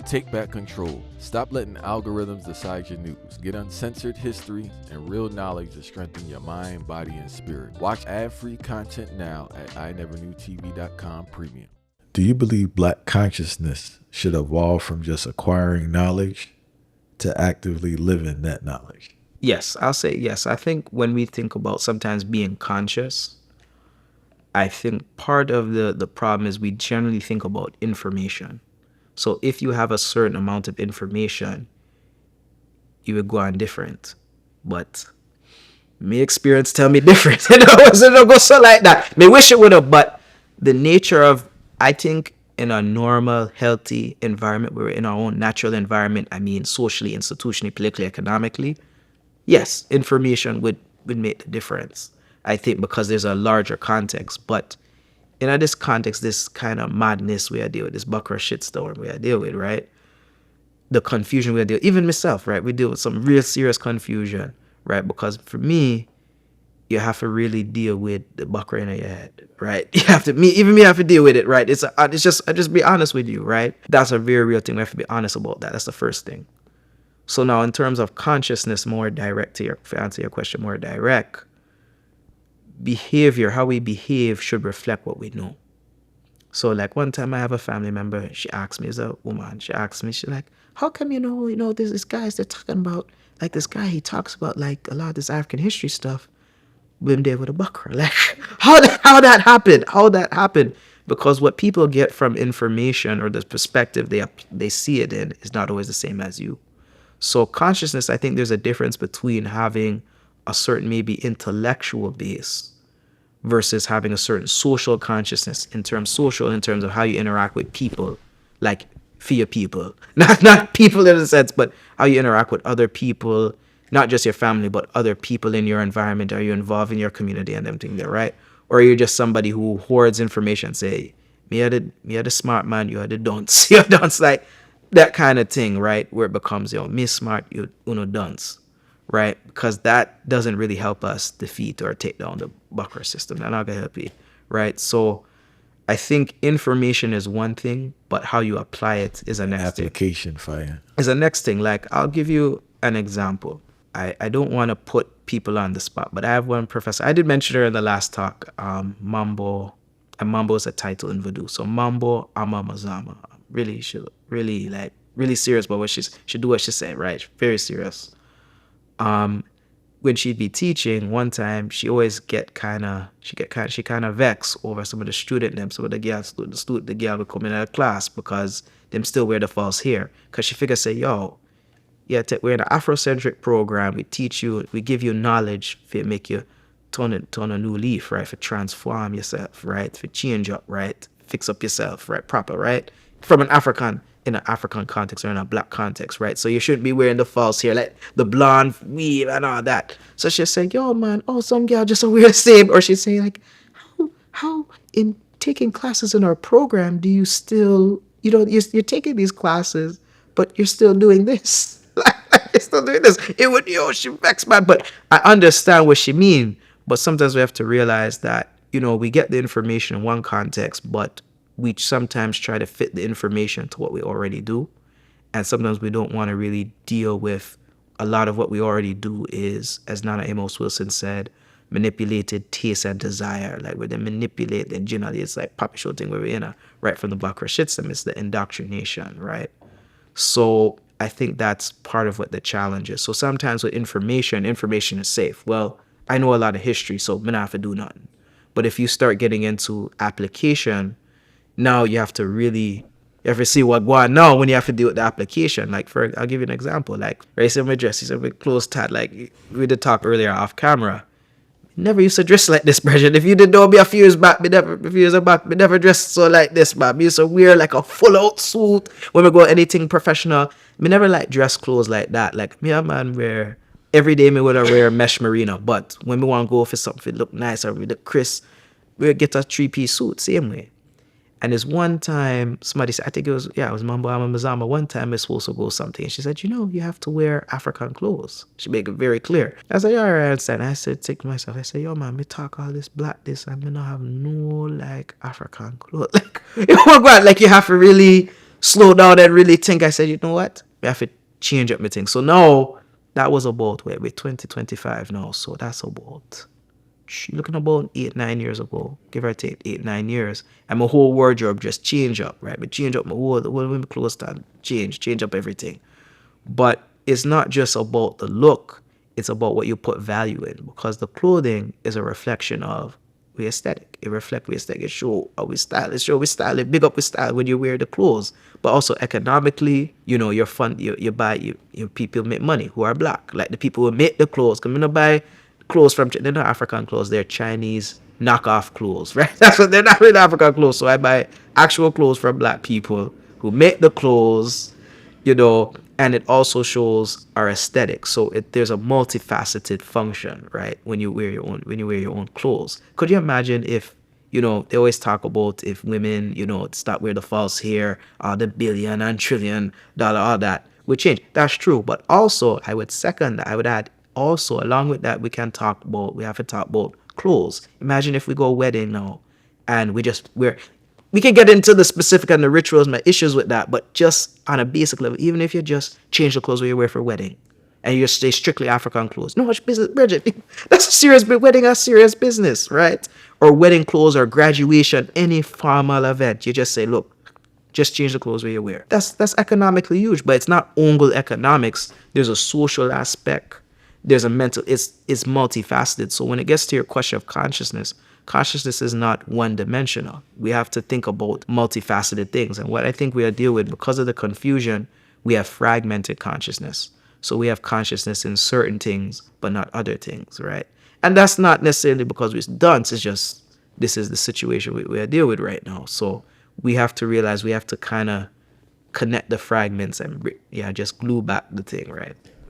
Take back control. Stop letting algorithms decide your news. Get uncensored history and real knowledge to strengthen your mind, body, and spirit. Watch ad-free content now at ineverknewtv.com premium. Do you believe Black consciousness should evolve from just acquiring knowledge to actively living that knowledge? Yes, I'll say yes. I think when we think about sometimes being conscious, I think part of the problem is we generally think about information. So if you have a certain amount of information, you would go on different. But me experience tell me different. It don't go so like that. Me wish it would have, but the nature of, I think in a normal, healthy environment, we're in our own natural environment, I mean socially, institutionally, politically, economically, yes, information would make the difference. I think because there's a larger context. But in this context, this kind of madness we are dealing with, this Buckra shitstorm we are dealing with, right? The confusion we are dealing with, even myself, right? We deal with some real serious confusion, right? Because for me, you have to really deal with the Buckra in your head, right? You have to, me have to deal with it, right? I just be honest with you, right? That's a very real thing. We have to be honest about that. That's the first thing. So now in terms of consciousness, more direct to answer your question, more direct, behavior, how we behave should reflect what we know. So like one time I have a family member, she asked me, as a woman, she's like, how come this guys they're talking about, like this guy, he talks about like a lot of this African history stuff, been there with a Buckra. Like how that happened? Because what people get from information or the perspective they see it in is not always the same as you. So consciousness, I think there's a difference between having a certain maybe intellectual base versus having a certain social consciousness in terms of how you interact with people, like for your people, not people in a sense, but how you interact with other people, not just your family, but other people in your environment. Are you involved in your community and them things there, right? Or are you just somebody who hoards information, say, me are the smart man, you are the dunce, you're dunce, like that kind of thing, right? Where it becomes, me smart, you uno dunce, right? Because that doesn't really help us defeat or take down the Buckra system. That's not gonna help you, right? So I think information is one thing, but how you apply it is a next thing. Application fire. Is a next thing. Like I'll give you an example. I don't want to put people on the spot, but I have one professor. I did mention her in the last talk. Mambo, and Mambo is a title in Voodoo. So Mambo Ama Mazama. Really, really serious about what she do what she said, right? Very serious. When she'd be teaching, one time she always kind of vex over some of the some of the girls, the girl would come in her class because them still wear the false hair. Cause she figure say, yo, yeah, we're in an Afrocentric program. We teach you, we give you knowledge for make you turn a new leaf, right? For transform yourself, right? For change up, right? Fix up yourself, right? Proper, right? From in an African context or in a Black context, right? So you shouldn't be wearing the false hair, like the blonde weave and all that. So she'll say, yo, man, some girl just wear the same. Or she'd say, like, how in taking classes in our program do you still, you're taking these classes, but you're still doing this. You're still doing this. It would, she vex, man. But I understand what she mean. But sometimes we have to realize that, we get the information in one context, but we sometimes try to fit the information to what we already do. And sometimes we don't want to really deal with a lot of what we already do is, as Nana Amos Wilson said, manipulated taste and desire. Like where they manipulate and generally it's like Papa Show thing where we're in right from the Buckra system. It's the indoctrination, right? So I think that's part of what the challenge is. So sometimes with information is safe. Well, I know a lot of history, so I'm not have to do nothing. But if you start getting into application, now you have to see what go on now when you have to deal with the application. Like I'll give you an example. Like right, my dress, he's a bit close tat. Like we did talk earlier off camera. Never used to dress like this, Bridget. If you didn't know me a few years back, me never dressed so like this, man. Me used to wear like a full out suit when we go anything professional. Me never like dress clothes like that. Like me a man wear every day me would wear mesh merino, but when we want to go for something look nice or we look crisp, we get a 3-piece suit same way. And there's one time somebody said, I think it was Mambo Ama Mazama. One time we're supposed to go something. And she said, you have to wear African clothes. She made it very clear. I said, all right, I understand. I said, take to myself. I said, yo, man, me talk all this black this. I'm going to have no, like, African clothes. Like, like, you have to really slow down and really think. I said, you know what? I have to change up my thing. So now that was about where we're 2025 now. So that's about looking about 8-9 years ago, give or take 8-9 years, and my whole wardrobe just change up, right? But change up my whole when my clothes start change up everything. But it's not just about the look, it's about what you put value in, because the clothing is a reflection of we aesthetic. It reflects we aesthetic. It show how we style. It show we style it. Big up we style when you wear the clothes. But also economically, you're fun. You buy you people make money who are black. Like the people who make the clothes. Come in to buy clothes from they're not African clothes. They're Chinese knockoff clothes, right? That's what they're not really African clothes. So I buy actual clothes from black people who make the clothes, and it also shows our aesthetic. So there's a multifaceted function, right? When you wear your own clothes. Could you imagine if, they always talk about if women, stop wear the false hair, the billion and trillion dollar, all that would change. That's true. But also I would second that. I would add also along with that, we have to talk about clothes. Imagine if we go wedding now and we can get into the specific and the rituals, my issues with that, but just on a basic level, even if you just change the clothes you wear for wedding and you just stay strictly African clothes, no much business, Bridget. That's a serious wedding, a serious business, right? Or wedding clothes or graduation, any formal event, you just say, look, just change the clothes you wear. That's economically huge, but it's not only economics. There's a social aspect. There's a mental. It's multifaceted. So when it gets to your question of consciousness is not one-dimensional. We have to think about multifaceted things. And what I think we are dealing with, because of the confusion, we have fragmented consciousness. So we have consciousness in certain things, but not other things, right? And that's not necessarily because we're dunce. It's just this is the situation we are dealing with right now. So we have to realize we have to kind of connect the fragments and just glue back the thing, right?